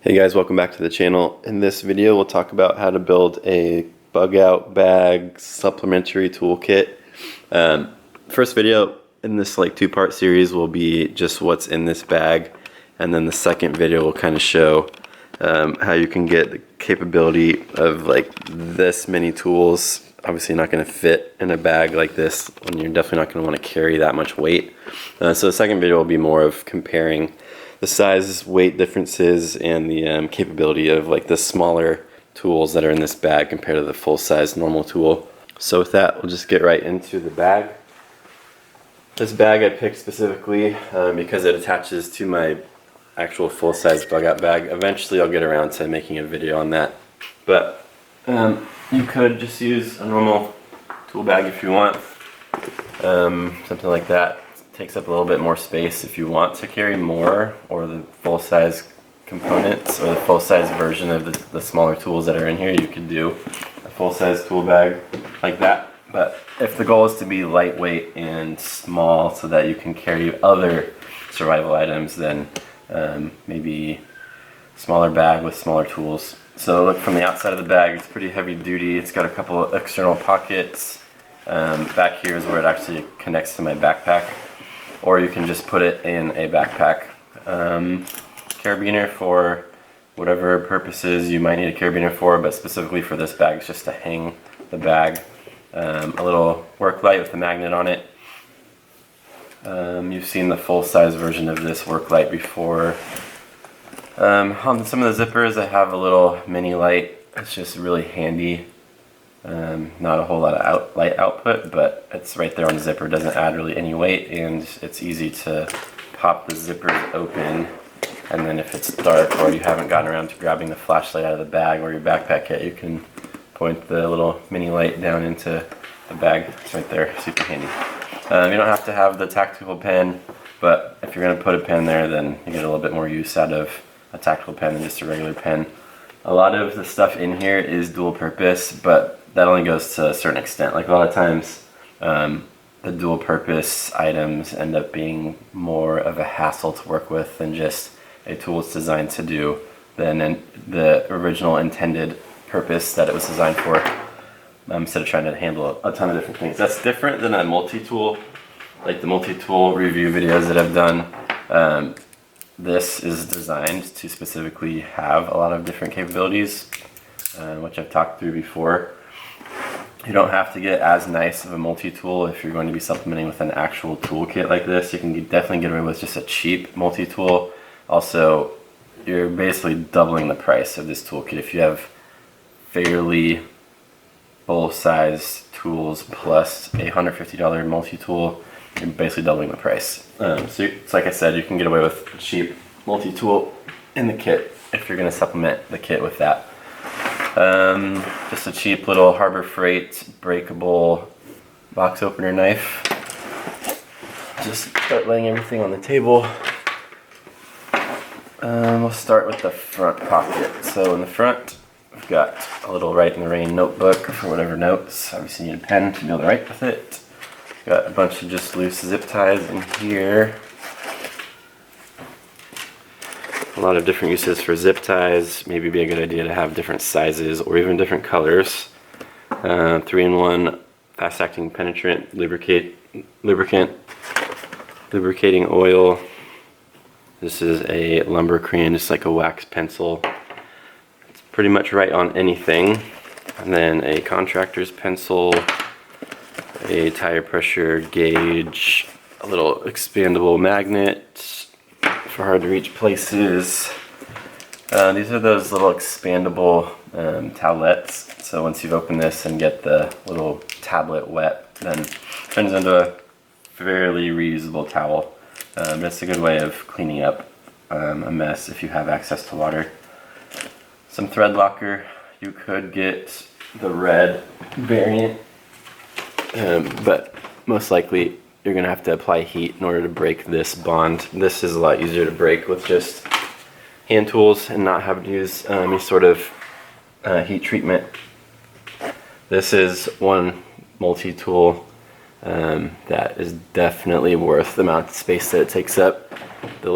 Hey guys, welcome back to the channel. In this video we'll talk about how to build a Bugout bag supplementary toolkit. First video in this two-part series will be just what's in this bag, and then the second video will kind of show how you can get the capability of this many tools. Obviously not going to fit in a bag like this, and you're definitely not going to want to carry that much weight. So the second video will be more of comparing the size, weight differences, and the capability of the smaller tools that are in this bag compared to the full-size normal tool. So with that, we'll just get right into the bag. This bag I picked specifically because it attaches to my actual full-size Bugout bag. Eventually I'll get around to making a video on that. But you could just use a normal tool bag if you want. Something like that. Takes up a little bit more space. If you want to carry more, or the full-size components, or the full-size version of the smaller tools that are in here, you could do a full-size tool bag like that. But if the goal is to be lightweight and small so that you can carry other survival items, then maybe smaller bag with smaller tools. So look, from the outside of the bag, it's pretty heavy duty. It's got a couple of external pockets. Back here is where it actually connects to my backpack, or you can just put it in a backpack. Carabiner for whatever purposes you might need a carabiner for, but specifically for this bag, it's just to hang the bag. A little work light with a magnet on it. You've seen the full-size version of this work light before. On some of the zippers I have a little mini light. It's just really handy. Not a whole lot of light output, but it's right there on the zipper. It doesn't add really any weight, and it's easy to pop the zippers open. And then if it's dark or you haven't gotten around to grabbing the flashlight out of the bag or your backpack yet, you can point the little mini light down into the bag. It's right there, super handy. You don't have to have the tactical pen, but if you're going to put a pen there, then you get a little bit more use out of a tactical pen than just a regular pen. A lot of the stuff in here is dual purpose, but that only goes to a certain extent. A lot of times the dual purpose items end up being more of a hassle to work with than just a tool it's designed to do than the original intended purpose that it was designed for, instead of trying to handle a ton of different things. That's different than a multi-tool, like the multi-tool review videos that I've done. This is designed to specifically have a lot of different capabilities, which I've talked through before. You don't have to get as nice of a multi-tool if you're going to be supplementing with an actual toolkit like this. You can definitely get away with just a cheap multi-tool. Also, you're basically doubling the price of this toolkit. If you have fairly full-size tools plus a $150 multi-tool, you're basically doubling the price. So it's like I said, you can get away with a cheap multi-tool in the kit if you're going to supplement the kit with that. Just a cheap little Harbor Freight breakable box opener knife. Just start laying everything on the table. We'll start with the front pocket. So in the front, we've got a little Write in the Rain notebook for whatever notes. Obviously you need a pen to be able to write with it. Got a bunch of just loose zip ties in here. A lot of different uses for zip ties. Maybe be a good idea to have different sizes or even different colors. 3-in-1 fast-acting penetrant lubricant, lubricating oil. This is a lumber crayon, just like a wax pencil. It's pretty much right on anything. And then a contractor's pencil, a tire pressure gauge, a little expandable magnet for hard to reach places. These are those little expandable towelettes. So once you've opened this and get the little tablet wet, then it turns into a fairly reusable towel. But it's a good way of cleaning up a mess if you have access to water. Some thread locker. You could get the red variant, but most likely you're going to have to apply heat in order to break this bond. This is a lot easier to break with just hand tools and not having to use any sort of heat treatment. This is one multi-tool that is definitely worth the amount of space that it takes up. The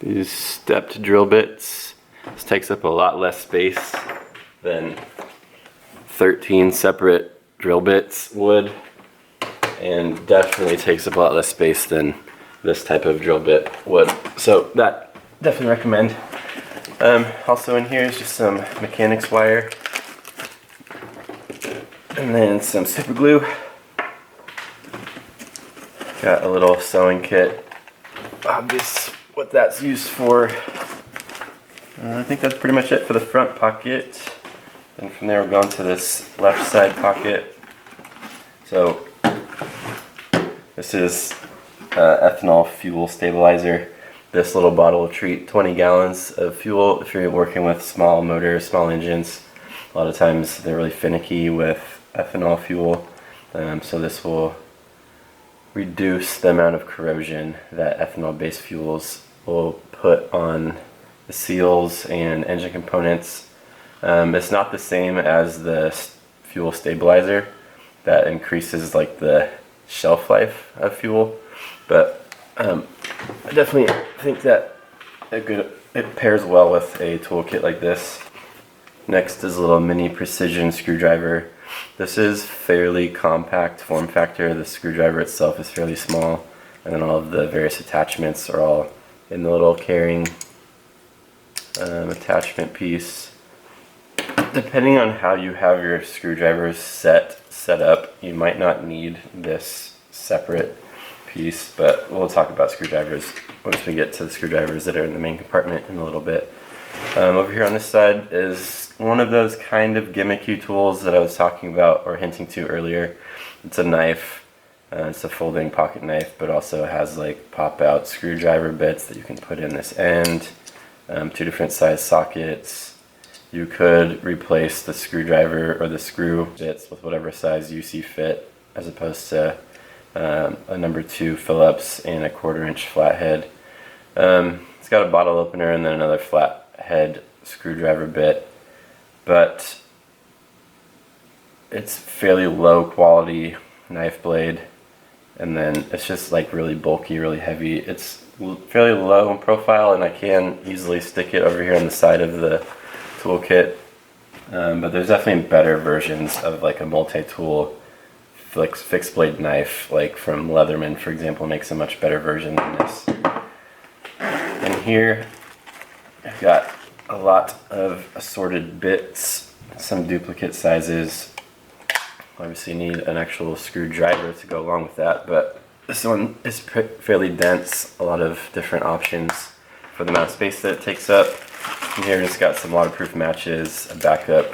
These stepped drill bits. This takes up a lot less space than 13 separate drill bits would, and definitely takes up a lot less space than this type of drill bit would. So that definitely recommend. Also in here is just some mechanics wire, and then some super glue. Got a little sewing kit. Obvious what that's used for. I think that's pretty much it for the front pocket. And from there we're going to this left side pocket. So this is ethanol fuel stabilizer. This little bottle will treat 20 gallons of fuel if you're working with small motors, small engines. A lot of times they're really finicky with ethanol fuel. So this will reduce the amount of corrosion that ethanol-based fuels will put on the seals and engine components. It's not the same as the fuel stabilizer that increases like the shelf life of fuel, but I definitely think that it pairs well with a toolkit like this. Next is a little mini precision screwdriver. This is fairly compact form factor. The screwdriver itself is fairly small, and then all of the various attachments are all in the little carrying attachment piece. Depending on how you have your screwdrivers set up, you might not need this separate piece, but we'll talk about screwdrivers once we get to the screwdrivers that are in the main compartment in a little bit. Over here on this side is one of those kind of gimmicky tools that I was talking about or hinting to earlier. It's a knife. It's a folding pocket knife, but also has like pop-out screwdriver bits that you can put in this end. 2 different size sockets. You could replace the screwdriver or the screw bits with whatever size you see fit, as opposed to a number 2 Phillips and a 1/4 inch flathead. It's got a bottle opener and then another flathead screwdriver bit, but it's fairly low quality knife blade, and then it's just like really bulky, really heavy. It's fairly low in profile, and I can easily stick it over here on the side of the toolkit, but there's definitely better versions of like a multi-tool like fixed blade knife, like from Leatherman for example, makes a much better version than this. And here I've got a lot of assorted bits, some duplicate sizes. Obviously you need an actual screwdriver to go along with that, but this one is fairly dense, a lot of different options for the amount of space that it takes up. And here just got some waterproof matches, a backup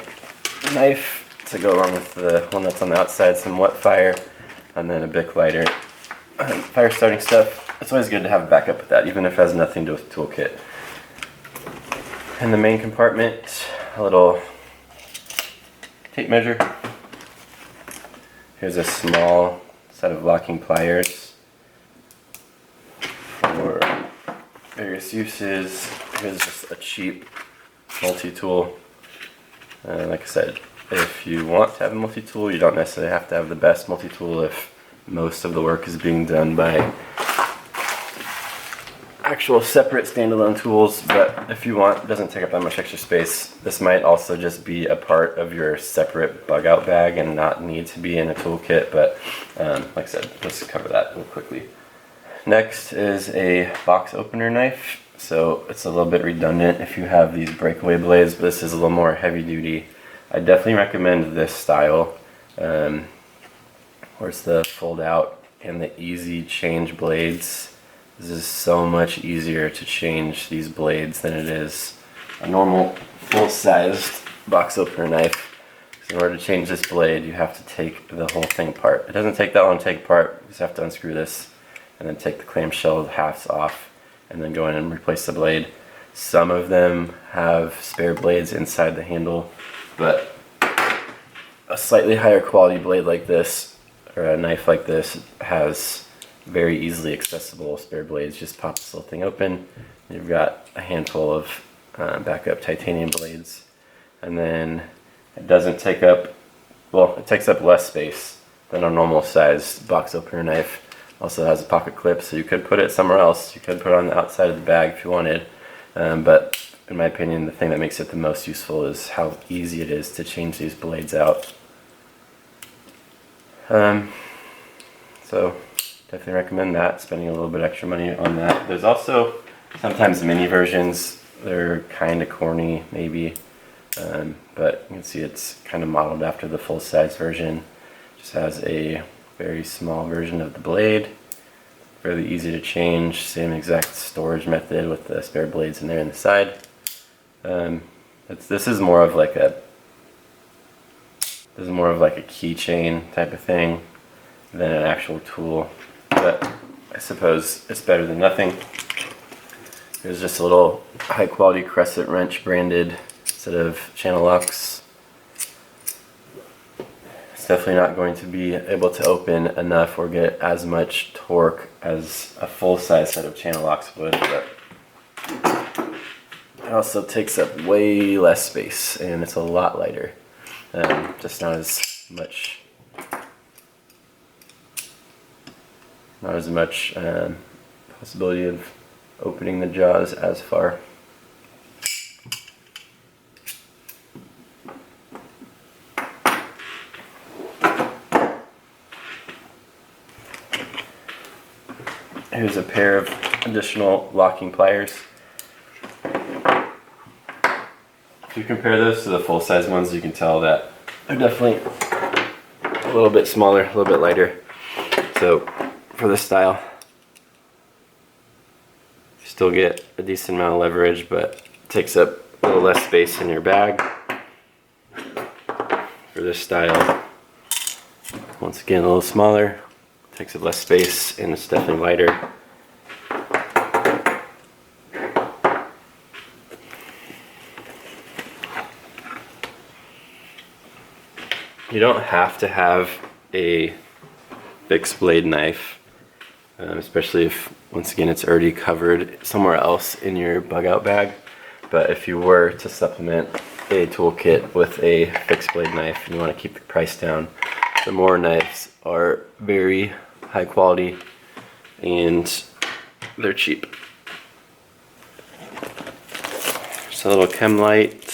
knife to go along with the one that's on the outside, some wet fire, and then a Bic lighter. Fire starting stuff. It's always good to have a backup with that, even if it has nothing to do with the toolkit. In the main compartment, a little tape measure. Here's a small set of locking pliers for various uses. Here's just a cheap multi-tool. Like I said, if you want to have a multi-tool, you don't necessarily have to have the best multi-tool if most of the work is being done by actual separate standalone tools, but if you want, it doesn't take up that much extra space. This might also just be a part of your separate bug out bag and not need to be in a toolkit, but like I said, let's cover that real quickly. Next is a box opener knife. So it's a little bit redundant if you have these breakaway blades, but this is a little more heavy duty. I definitely recommend this style, where it's the fold out and the easy change blades. This is so much easier to change these blades than it is a normal full-sized box opener knife. So in order to change this blade, you have to take the whole thing apart. It doesn't take that long to take apart. You just have to unscrew this and then take the clamshell halves off and then go in and replace the blade. Some of them have spare blades inside the handle, but a slightly higher quality blade like this, or a knife like this, has very easily accessible spare blades. Just pop this little thing open. You've got a handful of backup titanium blades, and then it doesn't take up, well, it takes up less space than a normal sized box opener knife, Also has a pocket clip, so you could put it somewhere else. You could put it on the outside of the bag if you wanted. But in my opinion, the thing that makes it the most useful is how easy it is to change these blades out. So definitely recommend that, spending a little bit extra money on that. There's also sometimes mini versions. They're kind of corny maybe, but you can see it's kind of modeled after the full-size version. Just has a very small version of the blade, fairly easy to change, same exact storage method with the spare blades in there on the side. This is more of like a keychain type of thing than an actual tool, but I suppose it's better than nothing. There's just a little high quality crescent wrench branded set of channel locks. It's definitely not going to be able to open enough or get as much torque as a full-size set of channel locks would, but it also takes up way less space and it's a lot lighter. Just not as much possibility of opening the jaws as far. Here's a pair of additional locking pliers. If you compare those to the full-size ones, you can tell that they're definitely a little bit smaller, a little bit lighter. So for this style, you still get a decent amount of leverage, but it takes up a little less space in your bag. For this style, once again a little smaller, takes up less space, and it's definitely lighter. You don't have to have a fixed blade knife, especially if, once again, it's already covered somewhere else in your Bugout bag. But if you were to supplement a toolkit with a fixed blade knife and you want to keep the price down, the Moore knives are very high quality and they're cheap. Just a little chem light.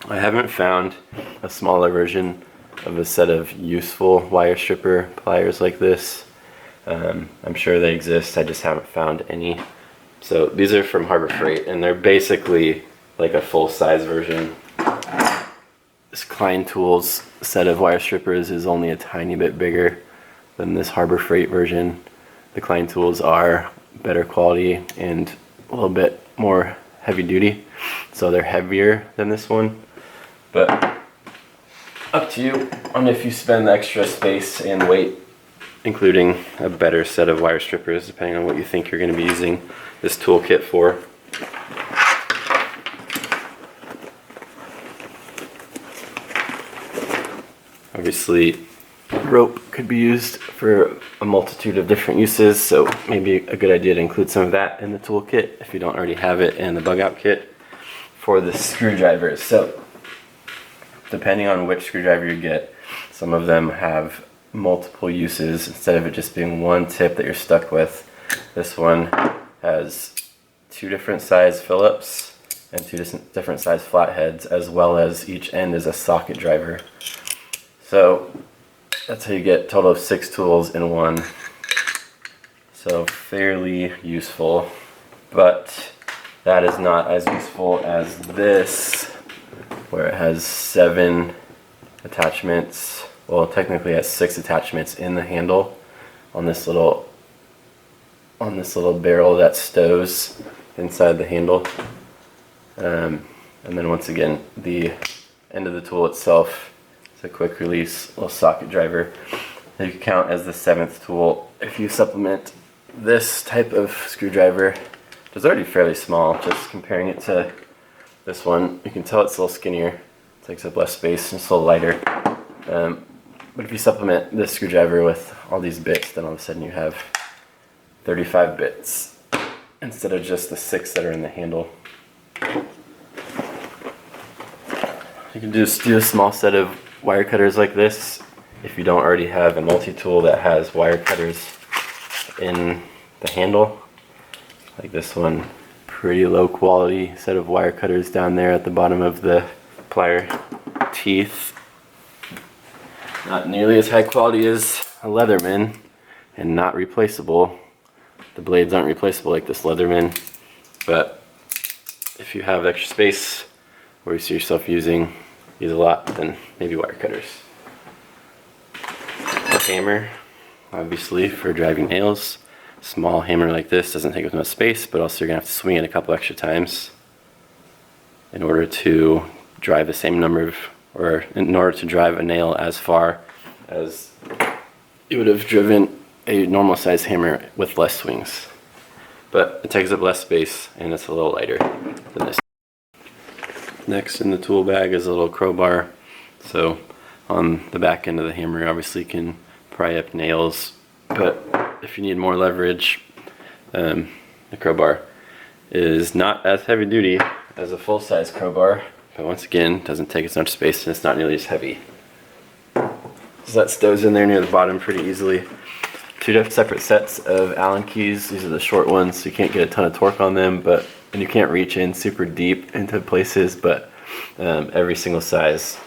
I haven't found a smaller version of a set of useful wire stripper pliers like this. I'm sure they exist, I just haven't found any. So these are from Harbor Freight and they're basically like a full-size version. This Klein Tools set of wire strippers is only a tiny bit bigger than this Harbor Freight version. The Klein Tools are better quality and a little bit more heavy duty, so they're heavier than this one. But up to you on if you spend the extra space and weight, including a better set of wire strippers, depending on what you think you're going to be using this toolkit for. Obviously, rope could be used for a multitude of different uses, so maybe a good idea to include some of that in the toolkit if you don't already have it in the Bugout kit. For the screwdrivers, so depending on which screwdriver you get, some of them have multiple uses instead of it just being one tip that you're stuck with. This one has 2 different size Phillips and 2 different size flatheads, as well as each end is a socket driver. So that's how you get a total of 6 tools in one. So fairly useful, but that is not as useful as this, where it has 7 attachments. Well, technically it has 6 attachments in the handle on this little barrel that stows inside the handle. And then once again, the end of the tool itself is a quick release little socket driver that you can count as the 7th tool. If you supplement this type of screwdriver, which is already fairly small, just comparing it to this one, you can tell it's a little skinnier, takes up less space, and it's a little lighter. But if you supplement this screwdriver with all these bits, then all of a sudden you have 35 bits instead of just the 6 that are in the handle. You can just do a small set of wire cutters like this, if you don't already have a multi-tool that has wire cutters in the handle, like this one, pretty low quality set of wire cutters down there at the bottom of the plier teeth. Not nearly as high quality as a Leatherman, and not replaceable. The blades aren't replaceable like this Leatherman, but if you have extra space or you see yourself using these a lot, then maybe wire cutters. A hammer, obviously, for driving nails. Small hammer like this doesn't take as much space, but also you're gonna have to swing it a couple extra times in order to drive the same number of, or in order to drive a nail as far as you would have driven a normal size hammer with less swings. But it takes up less space and it's a little lighter than this. Next in the tool bag is a little crowbar. So on the back end of the hammer, obviously you can pry up nails, but if you need more leverage, the crowbar is not as heavy duty as a full-size crowbar, but once again, doesn't take as much space and it's not nearly as heavy. So that stows in there near the bottom pretty easily. Two separate sets of Allen keys. These are the short ones, so you can't get a ton of torque on them, and you can't reach in super deep into places, but every single size,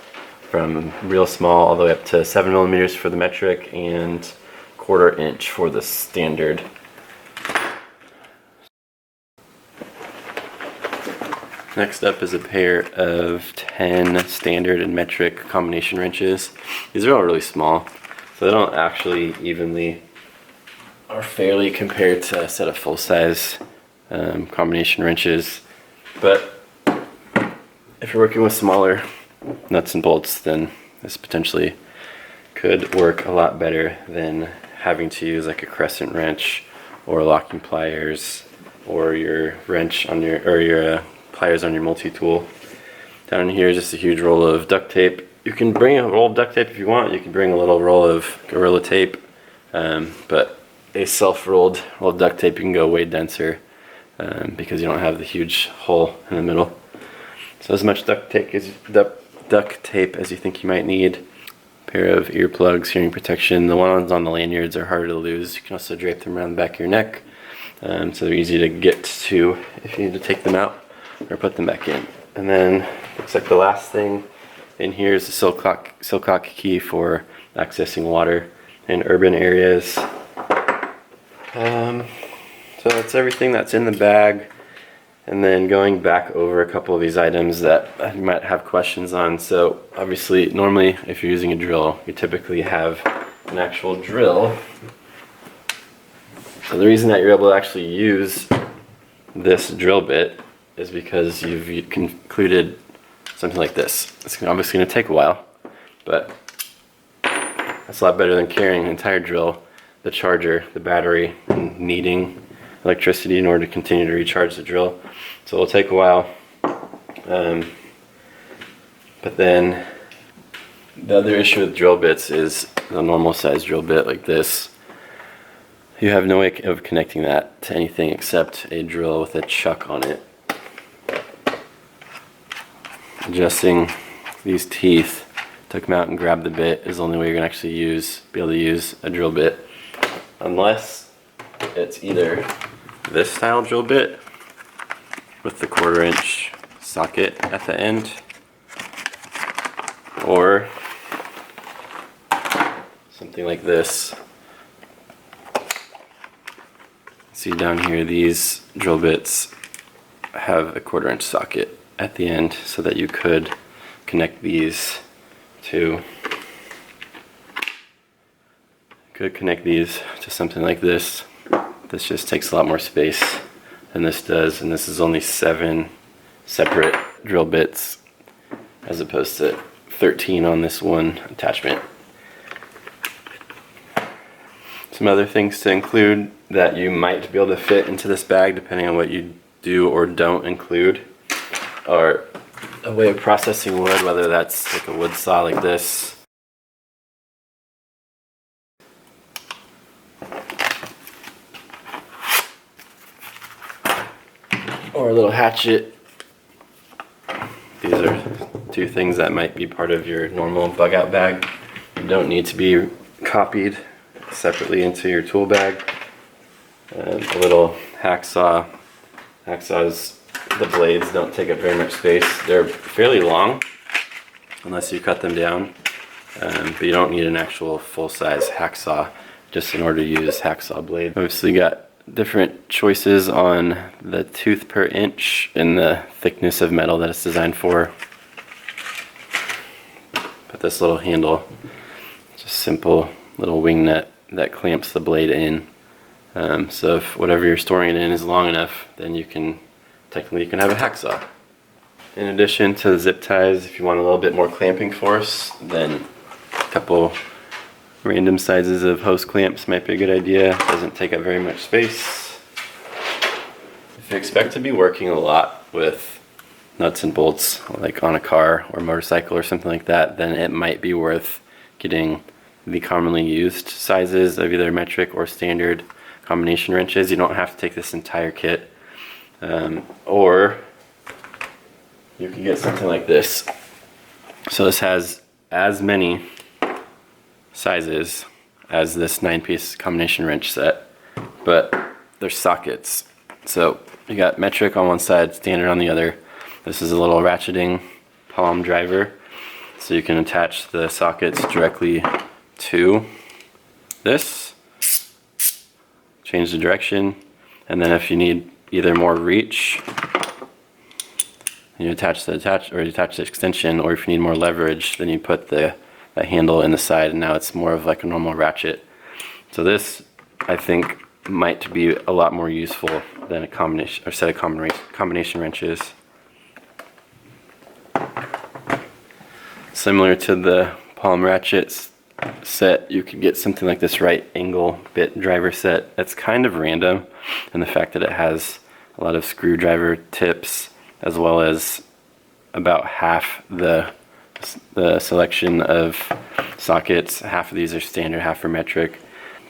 from real small all the way up to 7 millimeters for the metric and 1/4 inch for the standard. Next up is a pair of 10 standard and metric combination wrenches. These are all really small, so they don't actually evenly or fairly compare to a set of full-size combination wrenches. But if you're working with smaller nuts and bolts, then this potentially could work a lot better than having to use like a crescent wrench or locking pliers or your wrench on your, or your pliers on your multi-tool. Down here is just a huge roll of duct tape. You can bring a roll of duct tape if you want. You can bring a little roll of Gorilla Tape, but a self-rolled roll of duct tape, you can go way denser because you don't have the huge hole in the middle. So as much duct tape as you think you might need. Pair of earplugs, hearing protection. The ones on the lanyards are harder to lose. You can also drape them around the back of your neck, so they're easy to get to if you need to take them out or put them back in. And then looks like the last thing in here is the Silcock key for accessing water in urban areas. So that's everything that's in the bag. And then going back over a couple of these items that you might have questions on. So obviously, normally if you're using a drill, you typically have an actual drill. So the reason that you're able to actually use this drill bit is because you've concluded something like this. It's obviously going to take a while, but that's a lot better than carrying an entire drill, the charger, the battery, and needing electricity in order to continue to recharge the drill. So it'll take a while, but then the other issue with drill bits is a normal size drill bit like this. You have no way of connecting that to anything except a drill with a chuck on it. Adjusting these teeth to come out and grab the bit is the only way you're gonna actually be able to use a drill bit, unless it's either this style drill bit with the 1/4 inch socket at the end, or something like this. See down here, these drill bits have a 1/4 inch socket at the end so that you could connect these to something like this. This just takes a lot more space than this does, and this is only 7 separate drill bits as opposed to 13 on this one attachment. Some other things to include that you might be able to fit into this bag, depending on what you do or don't include, are a way of processing wood, whether that's like a wood saw like this, or a little hatchet. These are two things that might be part of your normal bug out bag. You don't need to be copied separately into your tool bag. A little hacksaw. Hacksaws, the blades don't take up very much space. They're fairly long unless you cut them down, but you don't need an actual full-size hacksaw just in order to use hacksaw blade. Obviously got different choices on the tooth per inch and the thickness of metal that it's designed for. But this little handle, just simple little wing nut that clamps the blade in. So if whatever you're storing it in is long enough, then you can technically have a hacksaw. In addition to the zip ties, if you want a little bit more clamping force, then a couple random sizes of hose clamps might be a good idea. Doesn't take up very much space. If you expect to be working a lot with nuts and bolts, like on a car or motorcycle or something like that, then it might be worth getting the commonly used sizes of either metric or standard combination wrenches. You don't have to take this entire kit, or you can get something like this. So this has as many sizes as this 9-piece combination wrench set, but they're sockets. So you got metric on one side, standard on the other. This is a little ratcheting palm driver, so you can attach the sockets directly to this, change the direction, and then if you need either more reach, you attach the extension, or if you need more leverage, then you put the handle in the side, and now it's more of like a normal ratchet. So this, I think, might be a lot more useful than a combination or set of combination wrenches. Similar to the palm ratchets set, you could get something like this right angle bit driver set. That's kind of random, and the fact that it has a lot of screwdriver tips, as well as about half the selection of sockets. Half of these are standard, half are metric,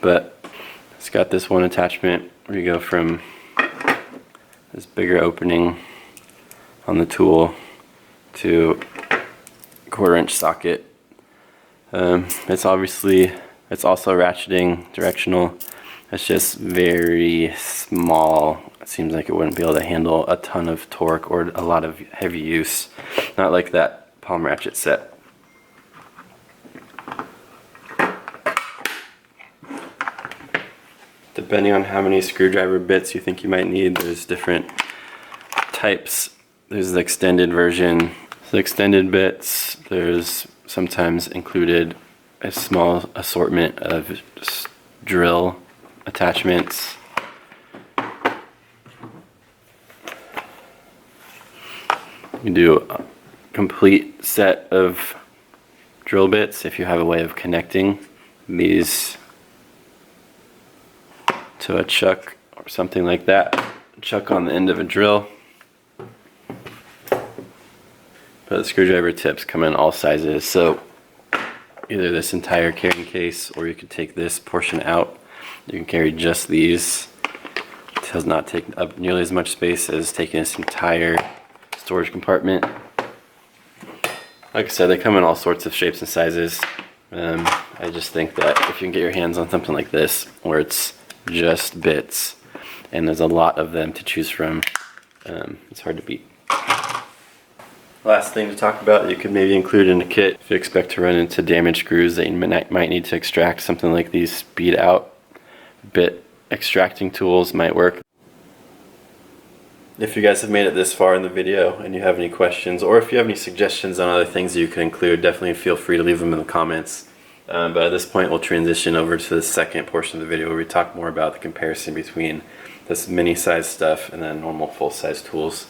but it's got this one attachment where you go from this bigger opening on the tool to a 1/4-inch socket. It's also ratcheting directional. It's just very small. It seems like it wouldn't be able to handle a ton of torque or a lot of heavy use. Not like that palm ratchet set. Depending on how many screwdriver bits you think you might need, there's different types. There's the extended version. The extended bits, there's sometimes included a small assortment of just drill attachments. You can do a complete set of drill bits if you have a way of connecting these to a chuck or something like that. A chuck on the end of a drill. But the screwdriver tips come in all sizes, so either this entire carrying case, or you could take this portion out. You can carry just these. It does not take up nearly as much space as taking this entire storage compartment. Like I said, they come in all sorts of shapes and sizes. I just think that if you can get your hands on something like this, where it's just bits, and there's a lot of them to choose from, it's hard to beat. Last thing to talk about, you could maybe include in a kit if you expect to run into damaged screws that you might need to extract. Something like these speed out bit extracting tools might work. If you guys have made it this far in the video and you have any questions, or if you have any suggestions on other things you could include, definitely feel free to leave them in the comments. But at this point, we'll transition over to the second portion of the video where we talk more about the comparison between this mini-size stuff and then normal full-size tools.